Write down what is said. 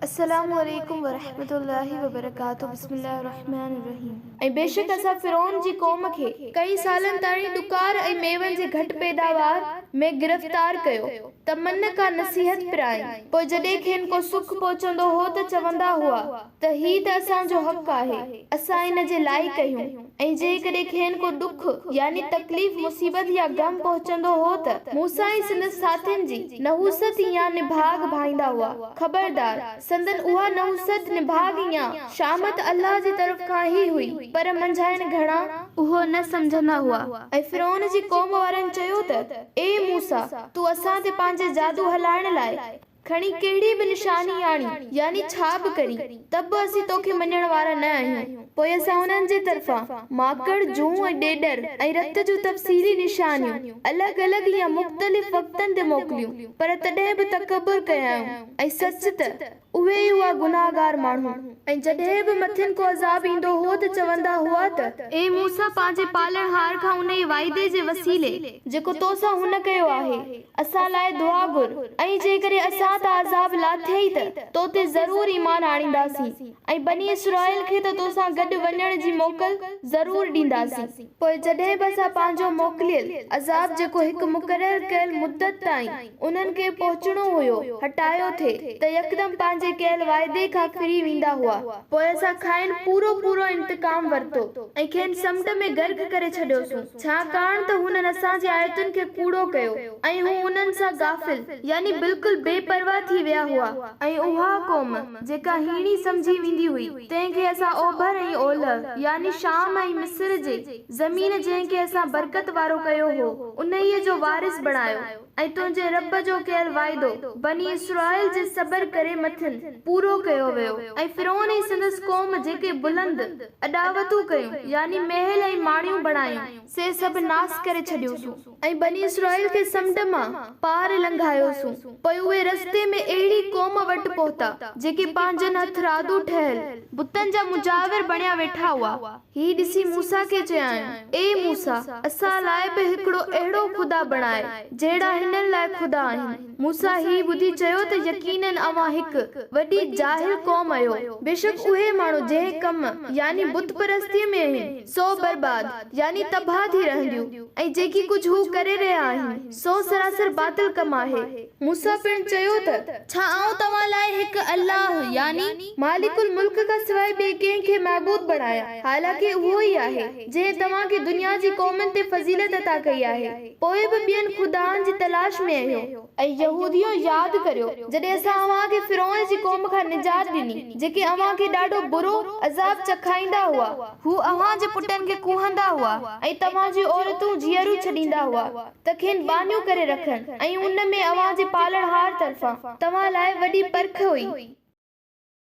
अस्सलामु अलैकुम वरहमतुल्लाहि वबरकातुहू। बिस्मिल्लाहिर्रहमानिर्रहीम। ऐं बेशक असां फिरौन जी क़ौम खे कई सालन ताईं ॾुकार ऐं मेवनि जी घटि पैदावार में गिरफ़्तार कयो त मन का नसीहत पिराई। पोइ जॾहिं खेनि को सुख पहुचंदो हो त चवंदा हुआ त ही त असांजो हक़ आहे, असां इन जे लाइ कयूं। ऐं जेकॾहिं खेनि को दुख यानी तकलीफ़ मुसीबत या गम पहुचंदो हो त मूसा ऐं संदसि साथियुनि जी नहूसत या निभाग भाईंदा हुआ। खबरदार, संदन उहा नहूसत निभाग या शामत अल्लाह जी तरफ खां ही हुई, पर मंझाइनि घणा उहो न समझंदा हुआ। ऐं फिरौन जी क़ौम वारनि चयो त ए मूसा, तू असां ते पंहिंजे जादू हलाइण लाइ खणी कहिड़ी बि निशानी आणी यानी छा बि करी, त बि असीं तोखे मञण वारा न आहियूं। पोइ असां उन्हनि जे तरफ़ां माकड़, जूं ऐं ॾेडर ऐं रत जूं तफ़सीली निशानियूं अलॻि अलॻि या मुख़्तलिफ़ वक़्तनि ते मोकिलियूं, पर तॾहिं बि तकबुर कयाऊं। ऐं सच त उहे ई हुआ गुनाहगार माण्हू। ऐं जॾहिं बि मथियुनि को अज़ाब ईंदो हो त चवंदा हुआ त ए मूसा, पंहिंजे पालणहार खां उन ई वाइदे जे वसीले जेको तोसां हुन कयो आहे असां लाइ दुआ घुर, ऐं जेकॾहिं असां त अज़ाब लाथई त तो ते ज़रूर ईमान आणींदासीं, ऐं बनी इसराइल खे त तोसां गॾु वञण जी मोकल ज़रूर ॾींदासीं। पोइ जॾहिं बि असां पंहिंजो मोकिलियल अज़ाब जेको हिकु मुक़रर कयल मुद्दत ताईं उन्हनि खे पहुचणो हुयो हटायो थे त यकदम पंहिंजे कयल वाइदे खां फिरी वेंदा हुआ। पोइ असां खाइनि पूरो इंतकाम वरितो ऐं खेनि समुंड में गर्क करे छॾियोसीं, छाकाणि त हुननि असांजी आयतुनि खे कूड़ो कयो ऐं हू उन्हनि सां गाफ़िल यानी बिल्कुलु बेपरवाह थी विया हुआ। ऐं उहा क़ौम जेका हीणी समझी वेंदी हुई तंहिंखे असां ओभर ऐं ओलह यानी शाम ऐं मिस्र जे ज़मीन जंहिंखे असां बरकत वारो कयो हो उन्हीअ जो वारिस बणायो। ऐं तुंहिंजे रब जो कयल वाइदो बनी इसराइल जे सबर करे मथियुनि पूरो कयो वियो। ऐं फिरौन ऐं संदसि क़ौम जेके बुलंद अॾावतूं कयूं यानी महल ऐं माड़ियूं बणायूं से सभु नास करे छॾियोसूं ऐं बनी इसराइल खे समुंड मां पार लंघायोसूं। पोइ उहे रस्ते में अहिड़ी क़ौम वटि पहुता जेके पंहिंजनि हथरादू ठहियल बुतनि जा मुजाविर बणिया वेठा हुआ। ही ॾिसी मूसा खे चयाऊं, ए मूसा, असां लाइ बि हिकिड़ो अहिड़ो ख़ुदा बणाए जहिड़ा हिननि लाइ ख़ुदा आहिनि। मूसा ही ॿुधी चयो त यकीनन अवां हिकु वॾी जाहिल क़ौम आहियो। बेशक उहे माण्हू जंहिं कम यानी बुत परस्तीअ में आहिनि सो बर्बाद यानी तबाह थी रहंदियूं, ऐं जेकी कुझु हू करे रहिया आहिनि सो सरासर बातिल कम आहे। मूसा पिण चयो त छा आऊं तव्हां लाइ हिकु अल्लाह यानी मालिकुल मुल्क खां सवाइ ॿिए कंहिंखे महबूद बणाया, हालांकि उहो ई आहे जंहिं तव्हां खे दुनिया जी क़ौमनि ते फज़ीलत अता कई आहे। पोइ बि ॿियनि ख़ुदानि जी तलाश में आहियो। ऐं यहूदियो, यादि करियो जॾहिं असां अव्हां खे फिरौन जी क़ौम खां निजात ॾिनी जेके अव्हां खे ॾाढो बुरो अज़ाब चखाईंदा हुआ। हू अव्हां जे पुटनि खे कुहंदा हुआ ऐं तव्हां जी औरतूं जीअरूं छॾींदा हुआ त खेनि बानियूं करे रखनि, ऐं उन में अव्हां जे पालणहार तरफ़ां तव्हां लाइ वॾी परख हुई।